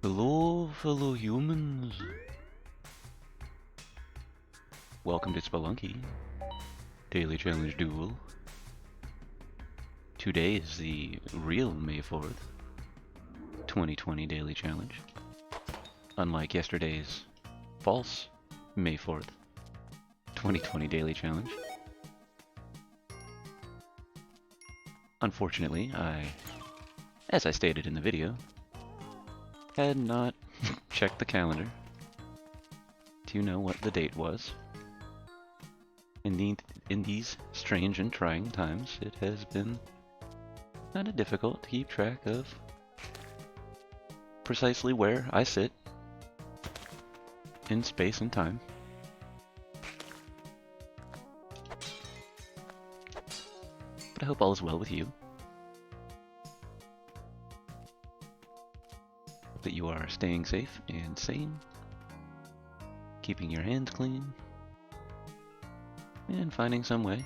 Hello, fellow humans. Welcome to 𝑆𝑝𝑒𝑙𝑢𝑛𝑘𝑦 Daily Challenge Duel. Today is the real May 4th, 2020 Daily Challenge. Unlike yesterday's false May 4th, 2020 Daily Challenge. Unfortunately, as I stated in the video, had not checked the calendar to know what the date was. In these strange and trying times, it has been kind of difficult to keep track of precisely where I sit in space and time. But I hope all is well with you. Hope that you are staying safe and sane, keeping your hands clean, and finding some way,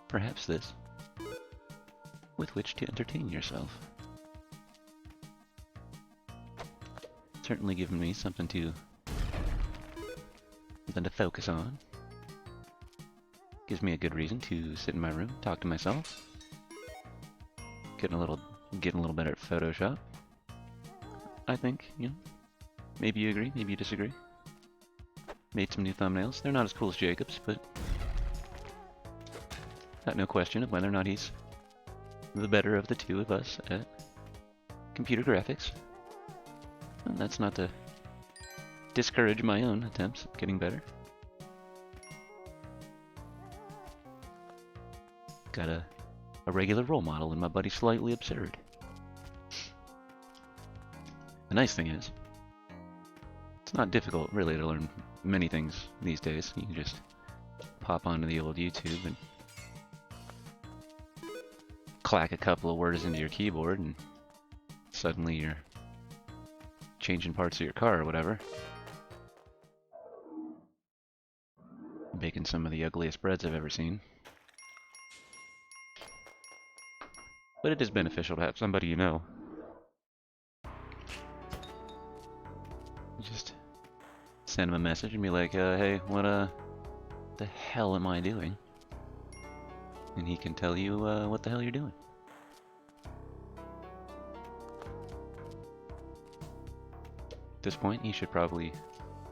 perhaps this, with which to entertain yourself. Certainly given me something to focus on. Gives me a good reason to sit in my room, talk to myself. Getting a little better at Photoshop. I think, you know, maybe you agree, maybe you disagree. Made some new thumbnails. They're not as cool as Jacob's, but got no question of whether or not he's the better of the two of us at computer graphics. And that's not to discourage my own attempts at getting better. Got a regular role model in my buddy Slightly Absurd. The nice thing is, it's not difficult really to learn many things these days. You can just pop onto the old YouTube and clack a couple of words into your keyboard and suddenly you're changing parts of your car or whatever. Baking some of the ugliest breads I've ever seen. But it is beneficial to have somebody you know. Just send him a message and be like, hey, what the hell am I doing? And he can tell you what the hell you're doing. At this point, he should probably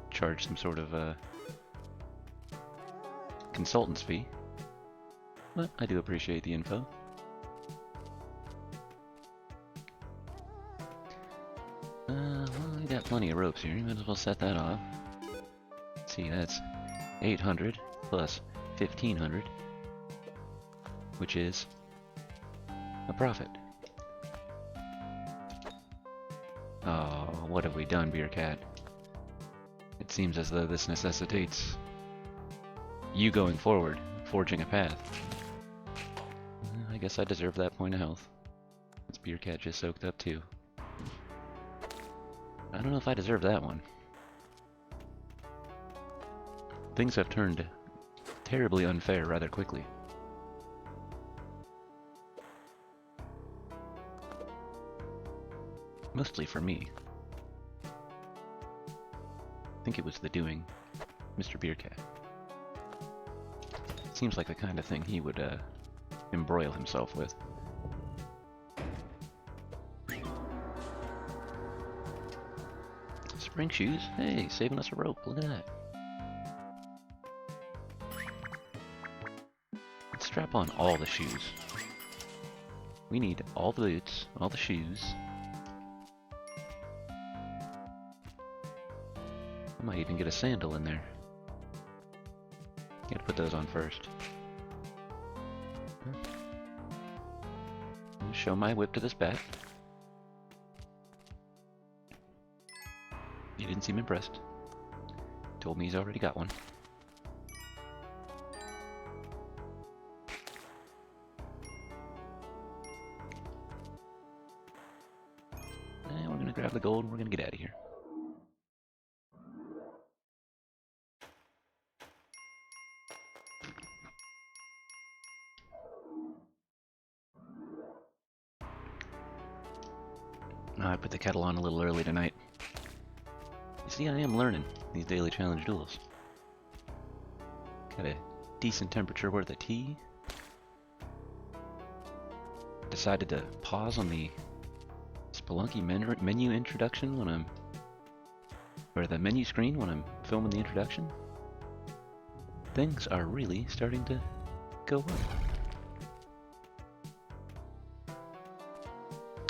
charge some sort of consultant's fee. But I do appreciate the info. Well, I got plenty of ropes here. You might as well set that off. Let's see, that's 800 plus 1500, which is a profit. Oh, what have we done, Beer Cat? It seems as though this necessitates you going forward, forging a path. I guess I deserve that point of health. This Beer Cat just soaked up too. I don't know if I deserve that one. Things have turned terribly unfair rather quickly. Mostly for me. I think it was the doing, Mr. Beercat. Seems like the kind of thing he would embroil himself with. Spring shoes? Hey, saving us a rope. Look at that. Let's strap on all the shoes. We need all the boots, all the shoes. I might even get a sandal in there. Gotta put those on first. Show my whip to this bat. He didn't seem impressed. Told me he's already got one. And we're gonna grab the gold and we're gonna get out of here. I put the kettle on a little early tonight. see, I am learning these daily challenge duels. Got a decent temperature worth of tea. Decided to pause on the Spelunky menu introduction when I'm... or the menu screen when I'm filming the introduction. Things are really starting to go up.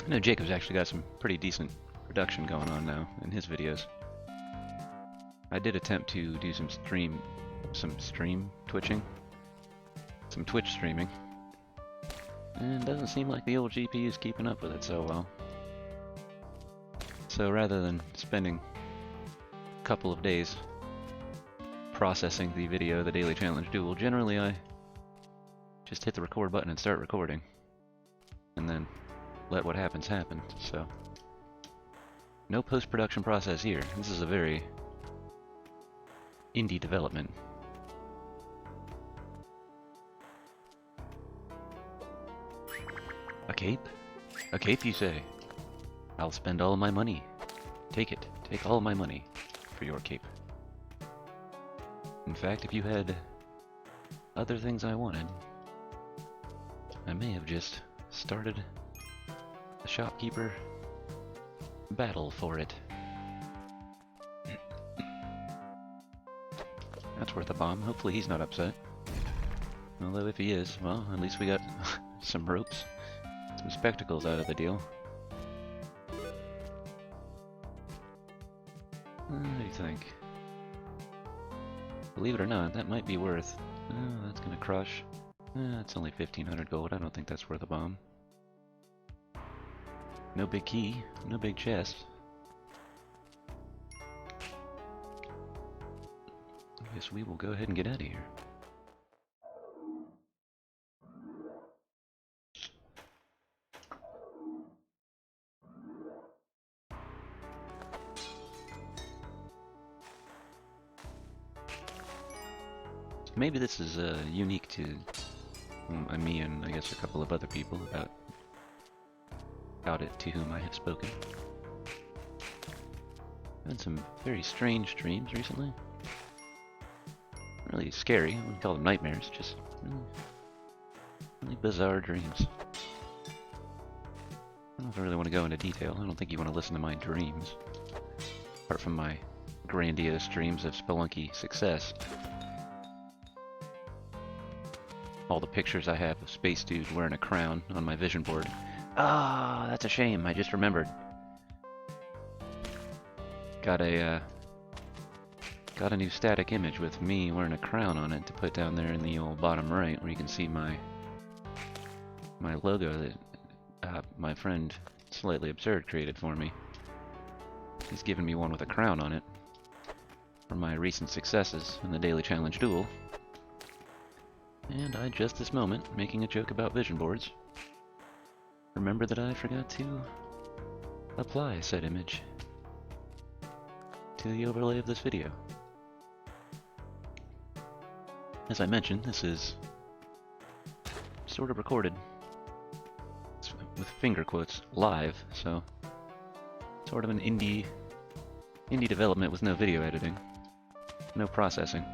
I know Jacob's actually got some pretty decent production going on now in his videos. I did attempt to do some Twitch streaming, and it doesn't seem like the old GPU is keeping up with it so well. So rather than spending a couple of days processing the video, the Daily Challenge Duel, generally I just hit the record button and start recording, and then let what happens happen. So no post-production process here. This is a very indie development. A cape? A cape, you say? I'll spend all my money. Take it. Take all my money for your cape. In fact, if you had other things I wanted, I may have just started a shopkeeper battle for it. That's worth a bomb. Hopefully he's not upset. Although if he is, well, at least we got some ropes, some spectacles out of the deal. What do you think? Believe it or not, that might be worth... oh, that's gonna crush. It's only 1500 gold. I don't think that's worth a bomb. No big key, no big chest. I guess we will go ahead and get out of here. Maybe this is unique to me and I guess a couple of other people about it to whom I have spoken. I've had some very strange dreams recently. Really scary. I wouldn't call them nightmares, just really bizarre dreams. I don't know if I really want to go into detail. I don't think you want to listen to my dreams. Apart from my grandiose dreams of Spelunky success. All the pictures I have of Space Dude wearing a crown on my vision board. Ah, that's a shame. I just remembered. Got a new static image with me wearing a crown on it to put down there in the old bottom right, where you can see my logo that my friend Slightly Absurd created for me. He's given me one with a crown on it for my recent successes in the Daily Challenge Duel. And I, just this moment, making a joke about vision boards, remember that I forgot to apply said image to the overlay of this video. As I mentioned, this is sort of recorded, with finger quotes, live, so sort of an indie development with no video editing, no processing.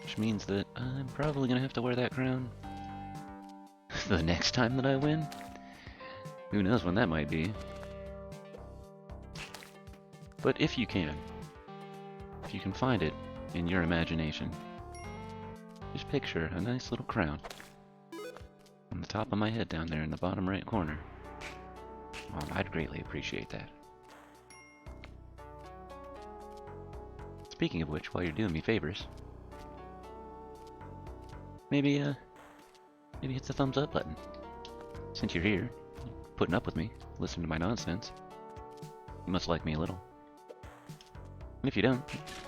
Which means that I'm probably gonna have to wear that crown the next time that I win. Who knows when that might be. But if you can find it in your imagination, just picture a nice little crown on the top of my head down there in the bottom right corner. I'd greatly appreciate that. Speaking of which, while you're doing me favors, maybe hit the thumbs up button. Since you're here, putting up with me, listening to my nonsense, you must like me a little. And if you don't,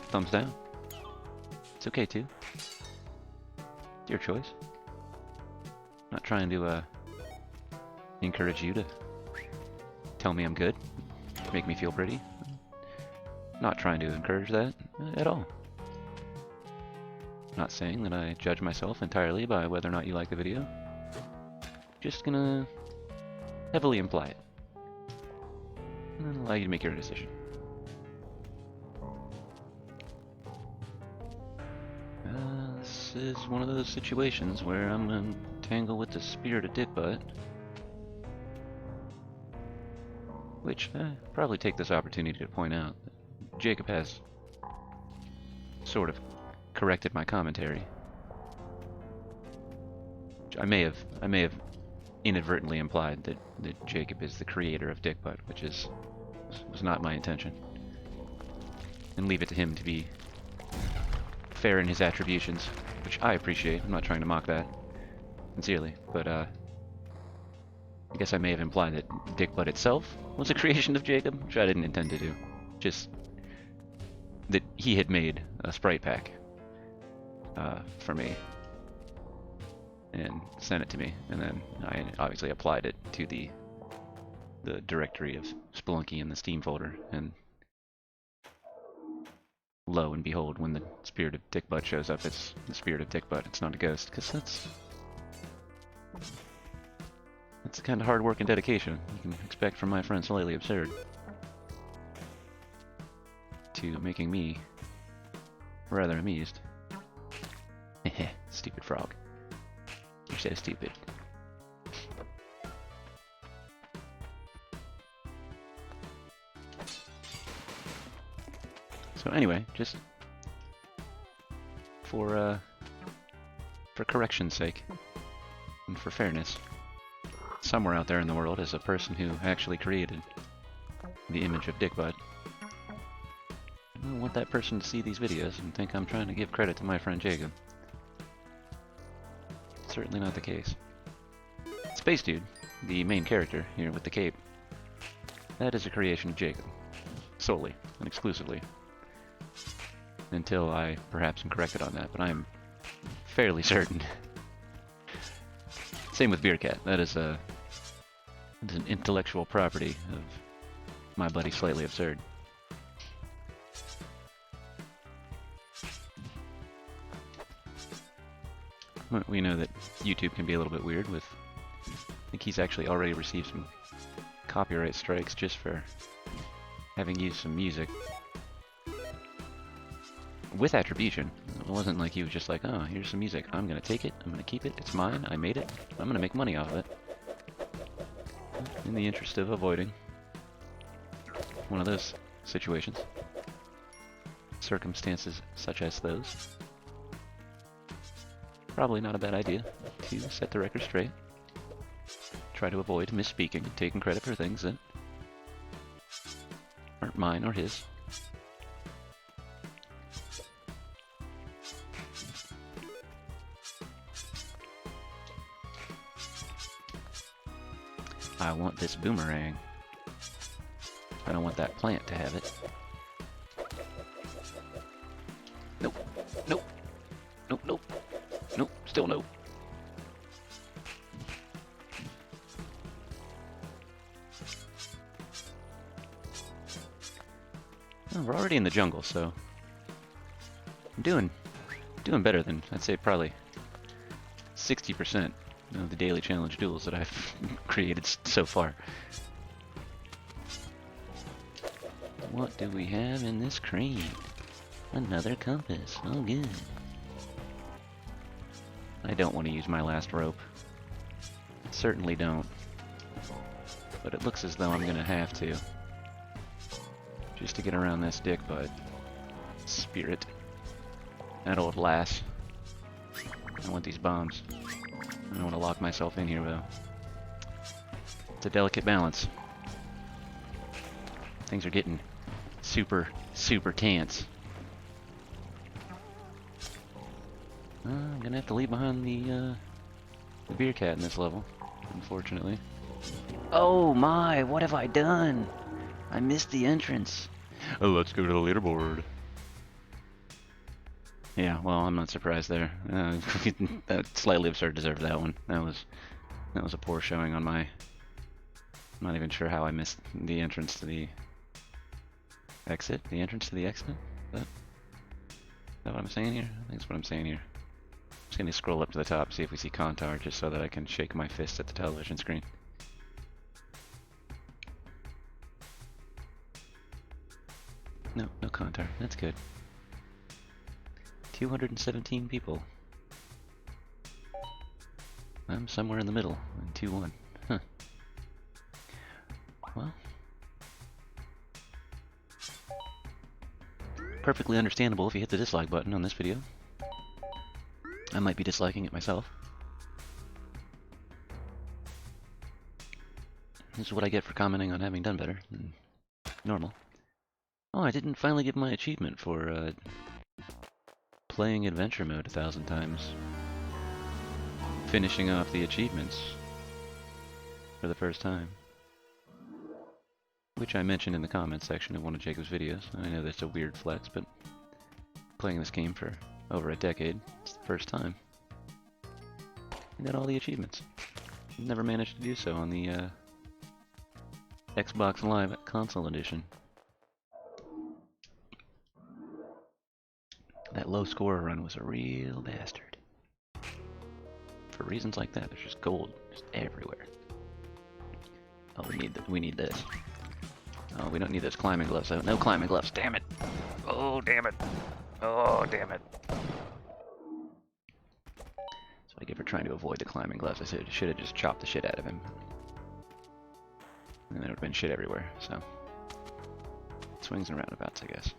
thumbs down. It's okay too. It's your choice. I'm not trying to encourage you to tell me I'm good, make me feel pretty. Not trying to encourage that at all. Not saying that I judge myself entirely by whether or not you like the video. Just gonna heavily imply it. and allow you to make your decision. This is one of those situations where I'm gonna tangle with the spirit of Dickbutt, which I probably take this opportunity to point out that Jacob has sort of corrected my commentary. I may have inadvertently implied that Jacob is the creator of Dickbutt, which was not my intention. And leave it to him to be fair in his attributions, which I appreciate. I'm not trying to mock that, sincerely, but I guess I may have implied that Dickbutt itself was a creation of Jacob, which I didn't intend to do. Just that he had made a sprite pack for me and sent it to me, and then I obviously applied it to the directory of Spelunky in the Steam folder, and lo and behold, when the spirit of Dickbutt shows up, it's the spirit of Dickbutt. It's not a ghost, because that's the kind of hard work and dedication you can expect from my friend Slightly Absurd to making me rather amused. Heh, stupid frog. You're so stupid. So anyway, just for correction's sake and for fairness, somewhere out there in the world is a person who actually created the image of Dickbutt. I don't want that person to see these videos and think I'm trying to give credit to my friend Jacob. Certainly not the case. Space Dude, the main character here with the cape, that is a creation of Jacob, solely and exclusively. Until I perhaps am corrected on that, but I am fairly certain. Same with Beercat. That is an intellectual property of my buddy Slightly Absurd. We know that YouTube can be a little bit weird with... I think he's actually already received some copyright strikes just for having used some music with attribution. It wasn't like he was just like, oh, here's some music, I'm gonna take it, I'm gonna keep it, it's mine, I made it, I'm gonna make money off of it. In the interest of avoiding one of those situations. Circumstances such as those. Probably not a bad idea to set the record straight. Try to avoid misspeaking and taking credit for things that aren't mine or his. I want this boomerang. I don't want that plant to have it. Nope. Nope. Nope, nope. Nope, still nope. Well, we're already in the jungle, so I'm doing better than, I'd say, probably 60% of the daily challenge duels that I've created so far. What do we have in this crate? Another compass. Oh, good. I don't want to use my last rope. Certainly don't. But it looks as though I'm gonna have to. Just to get around this Dickbutt spirit. That old lass. I want these bombs. I don't want to lock myself in here, though. It's a delicate balance. Things are getting super tense. I'm gonna have to leave behind the Beercat in this level, unfortunately. Oh my, what have I done? I missed the entrance. Oh, let's go to the leaderboard. Yeah, well, I'm not surprised there. That Slightly Absurd deserved that one. That was a poor showing on my... I'm not even sure how I missed the entrance to the exit. The entrance to the exit? Is that what I'm saying here? I think that's what I'm saying here. I'm just gonna scroll up to the top, see if we see Kontar, just so that I can shake my fist at the television screen. No, no Contar. That's good. 217 people. I'm somewhere in the middle, in 2-1. Huh. Well. Perfectly understandable if you hit the dislike button on this video. I might be disliking it myself. This is what I get for commenting on having done better than normal. Oh, I didn't finally get my achievement for playing adventure mode 1,000 times. Finishing off the achievements for the first time. Which I mentioned in the comments section of one of Jacob's videos. I know that's a weird flex, but playing this game for over a decade, it's the first time. I got all the achievements. Never managed to do so on the Xbox Live Console Edition. That low scorer run was a real bastard. For reasons like that, there's just gold just everywhere. Oh, we need this. Oh, we don't need those climbing gloves. No climbing gloves. Damn it! Oh, damn it! Oh, damn it! So I get for trying to avoid the climbing gloves. I should have just chopped the shit out of him. And there would have been shit everywhere, so. Swings and roundabouts, I guess.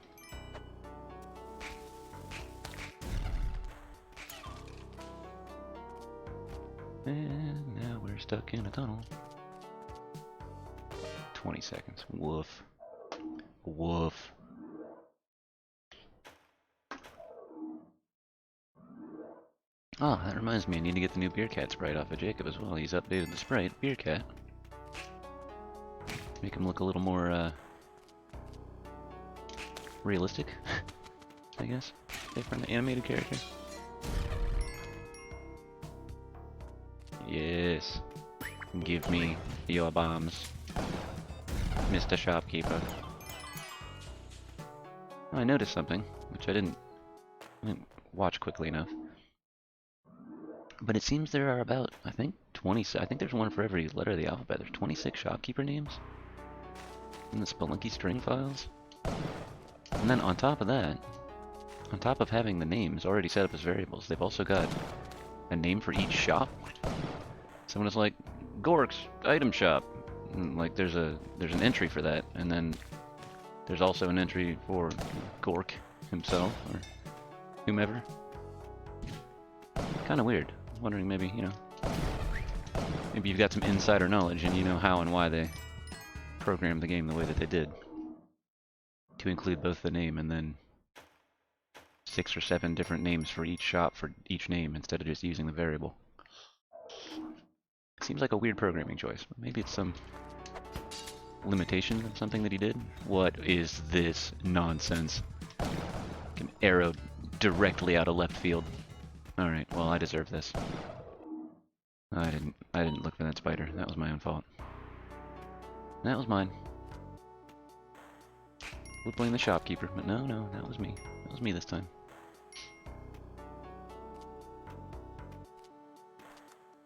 And now we're stuck in a tunnel. 20 seconds. Woof. Woof. Ah, that reminds me, I need to get the new Beer Cat sprite off of Jacob as well. He's updated the sprite, Beer Cat. Make him look a little more, realistic, I guess, from the animated character. Yes. Give me your bombs, Mr. Shopkeeper. Oh, I noticed something, which I didn't watch quickly enough. But it seems there are about, I think, 20, I think there's one for every letter of the alphabet. There's 26 shopkeeper names in the Spelunky string files. And then on top of that, on top of having the names already set up as variables, they've also got a name for each shop. Someone is like, Gork's item shop. And like there's an entry for that, and then there's also an entry for Gork himself or whomever. Kind of weird. Wondering maybe, you know, maybe you've got some insider knowledge and you know how and why they programmed the game the way that they did. To include both the name and then 6 or 7 different names for each shop for each name instead of just using the variable. Seems like a weird programming choice. Maybe it's some limitation of something that he did. What is this nonsense? An arrow directly out of left field. Alright, well I deserve this. I didn't look for that spider. That was my own fault. That was mine. Would blame the shopkeeper, but no, that was me. That was me this time.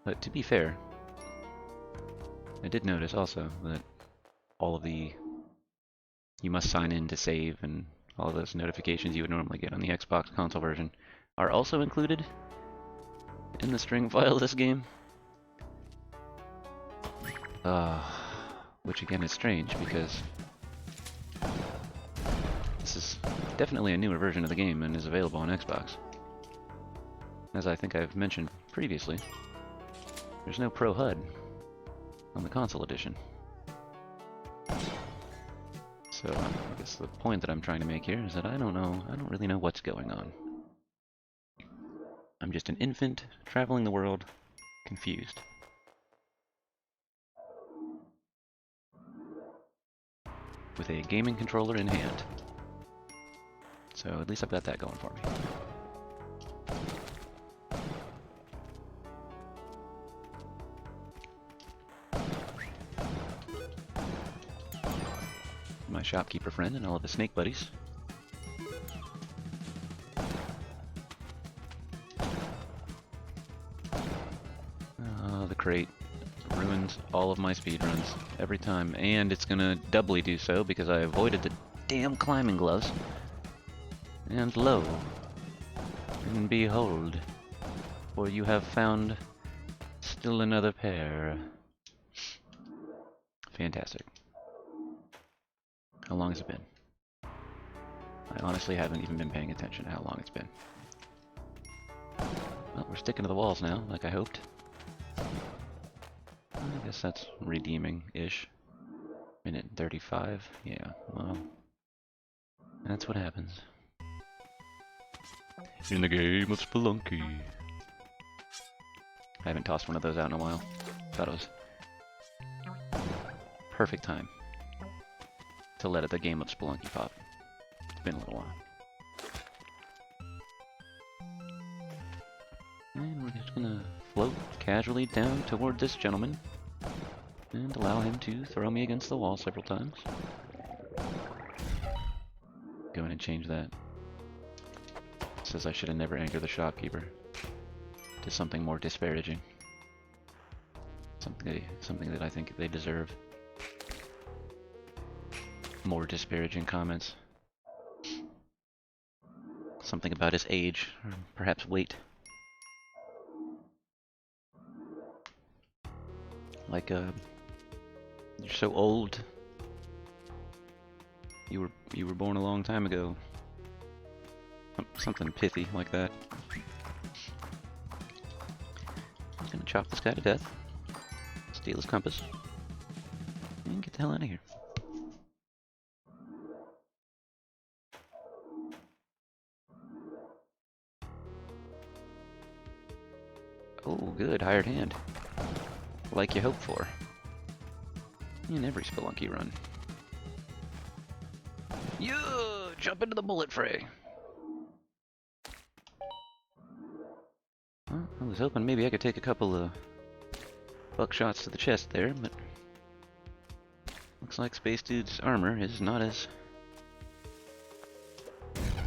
But to be fair, I did notice also that all of the you must sign in to save and all of those notifications you would normally get on the Xbox console version are also included in the string file of this game. Which again is strange because this is definitely a newer version of the game and is available on Xbox. As I think I've mentioned previously, there's no Pro HUD on the console edition. So I guess the point that I'm trying to make here is that I don't really know what's going on. I'm just an infant traveling the world, confused. With a gaming controller in hand. So at least I've got that going for me. My shopkeeper friend and all of his snake buddies. Oh, the crate ruins all of my speedruns every time, and it's gonna doubly do so because I avoided the damn climbing gloves. And lo, and behold, for you have found still another pair. Fantastic. How long has it been? I honestly haven't even been paying attention to how long it's been. Well, we're sticking to the walls now, like I hoped. I guess that's redeeming-ish. Minute 35, yeah, well, that's what happens. In the game of Spelunky. I haven't tossed one of those out in a while. Thought it was perfect time to let the game of Spelunky pop. It's been a little while. And we're just gonna float casually down toward this gentleman and allow him to throw me against the wall several times. Go in and change that. It says I should have never angered the shopkeeper to something more disparaging. Something that I think they deserve. More disparaging comments. Something about his age, or perhaps weight. Like, you're so old. You were born a long time ago. Something pithy like that. I'm gonna chop this guy to death. Steal his compass. And get the hell out of here. Oh, good, hired hand. Like you hope for. In every Spelunky run. Yeah! Jump into the bullet fray! Well, I was hoping maybe I could take a couple of buckshots to the chest there, but looks like Space Dude's armor is not as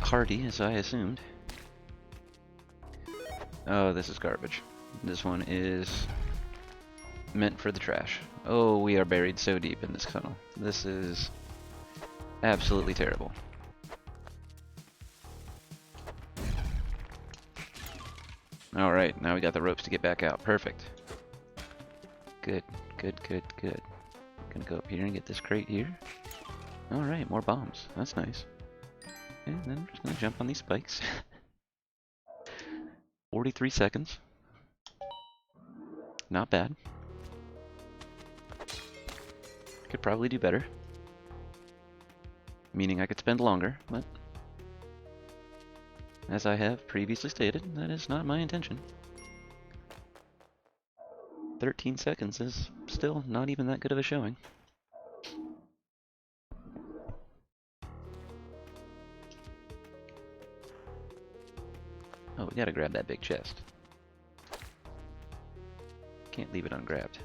hardy as I assumed. Oh, this is garbage. This one is meant for the trash. Oh, we are buried so deep in this tunnel. This is absolutely terrible. Alright, now we got the ropes to get back out. Perfect. Good, good, good, good. Gonna go up here and get this crate here. Alright, more bombs. That's nice. And then we're just gonna jump on these spikes. 43 seconds. Not bad. Could probably do better. Meaning I could spend longer, but as I have previously stated, that is not my intention. 13 seconds is still not even that good of a showing. Oh, we gotta grab that big chest. Can't leave it ungrabbed.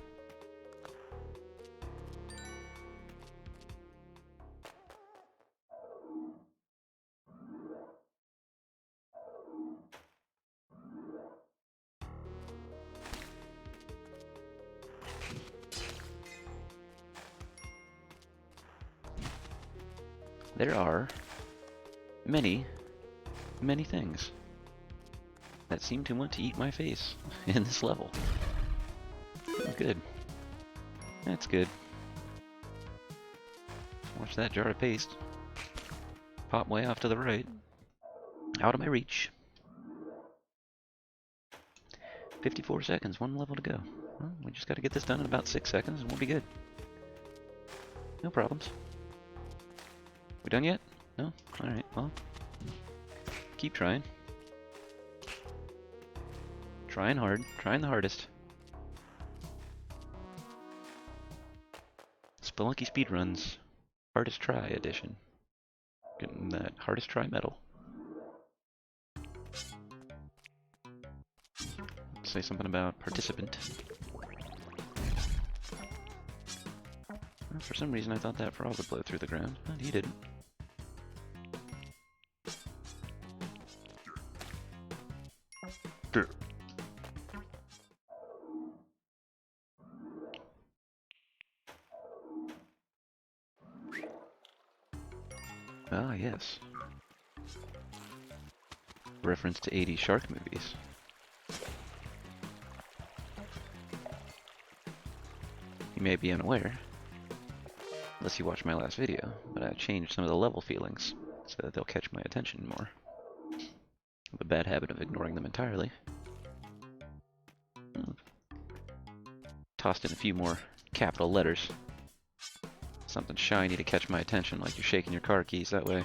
There are many, many things that seem to want to eat my face in this level. Oh, good. That's good. Watch that jar of paste pop way off to the right. Out of my reach. 54 seconds, one level to go. Well, we just gotta get this done in about 6 seconds and we'll be good. No problems. We done yet? No? Alright, well. Keep trying. Trying hard. Trying the hardest. Spelunky Speedruns. Hardest Try edition. Getting that hardest try medal. Say something about participant. Well, for some reason I thought that frog would blow through the ground, but he didn't. Ah, yes. Reference to 80s shark movies. You may be unaware, unless you watched my last video, but I changed some of the level feelings so that they'll catch my attention more. I have a bad habit of ignoring them entirely. Tossed in a few more capital letters. Something shiny to catch my attention, like you're shaking your car keys. That way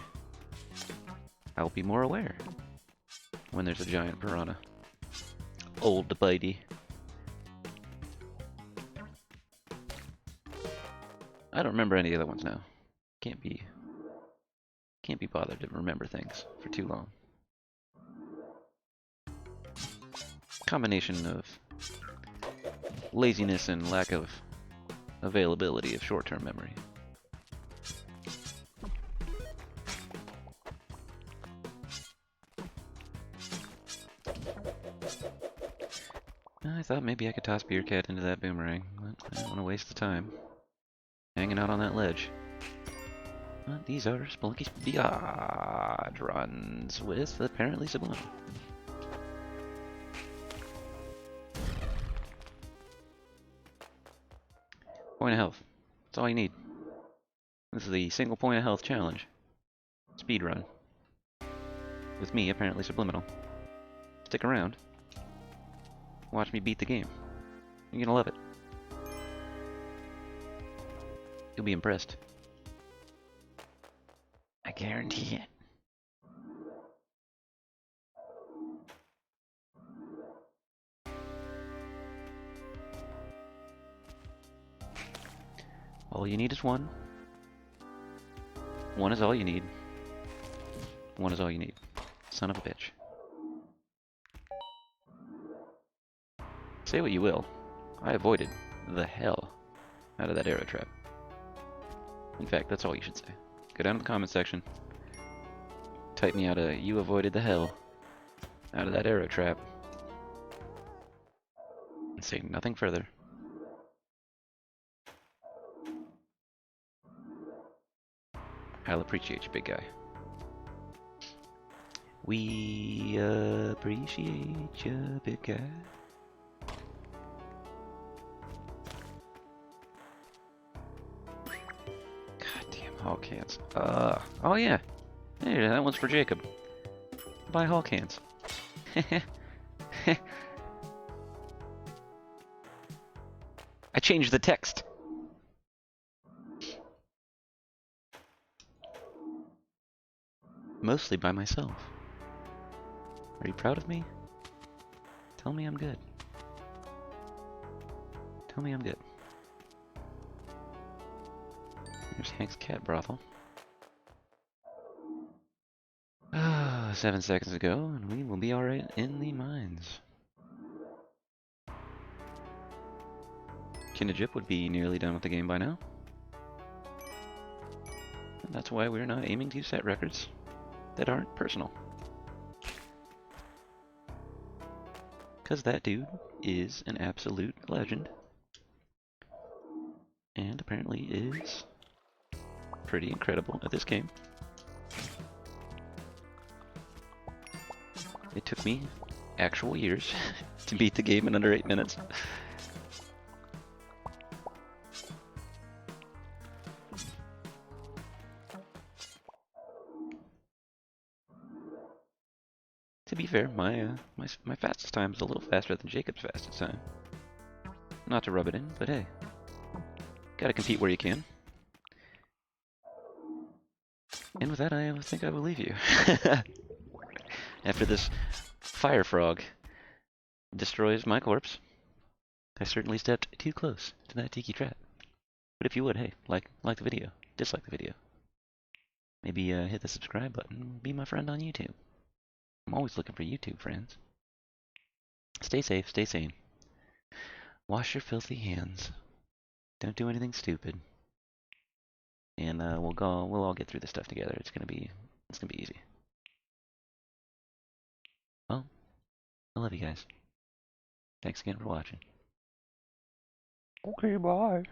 I'll be more aware when there's a giant piranha. Old bitey. I don't remember any of the other ones now. Can't be bothered to remember things for too long. Combination of laziness and lack of availability of short-term memory. I thought maybe I could toss Beer Cat into that boomerang, but I don't want to waste the time hanging out on that ledge. But these are Spelunky's Biatch runs with apparently Subliminal. Point of health. That's all you need. This is the single point of health challenge. Speedrun. With me, apparently Subliminal. Stick around. Watch me beat the game. You're gonna love it. You'll be impressed. I guarantee it. All you need is one. One is all you need. One is all you need. Son of a bitch. Say what you will, I avoided the hell out of that arrow trap. In fact, that's all you should say. Go down to the comment section, type me out a "you avoided the hell out of that arrow trap," and say nothing further. I'll appreciate you, big guy. We appreciate you, big guy. Hall cans. Oh yeah. Hey, that one's for Jacob. Buy Hall cans. I changed the text. Mostly by myself. Are you proud of me? Tell me I'm good. Tell me I'm good. There's Hank's cat brothel. 7 seconds ago, and we will be alright in the mines. Kinajip would be nearly done with the game by now. And that's why we're not aiming to set records that aren't personal. Because that dude is an absolute legend. And apparently is pretty incredible at this game. It took me actual years to beat the game in under 8 minutes. To be fair, my fastest time is a little faster than Jacob's fastest time. Not to rub it in, but hey, gotta compete where you can. And with that, I think I will leave you. After this fire frog destroys my corpse, I certainly stepped too close to that tiki trap. But if you would, hey, like the video, dislike the video. Maybe hit the subscribe button, be my friend on YouTube. I'm always looking for YouTube friends. Stay safe, stay sane. Wash your filthy hands. Don't do anything stupid. And we'll all get through this stuff together. It's gonna be easy. Well, I love you guys. Thanks again for watching. Okay, bye.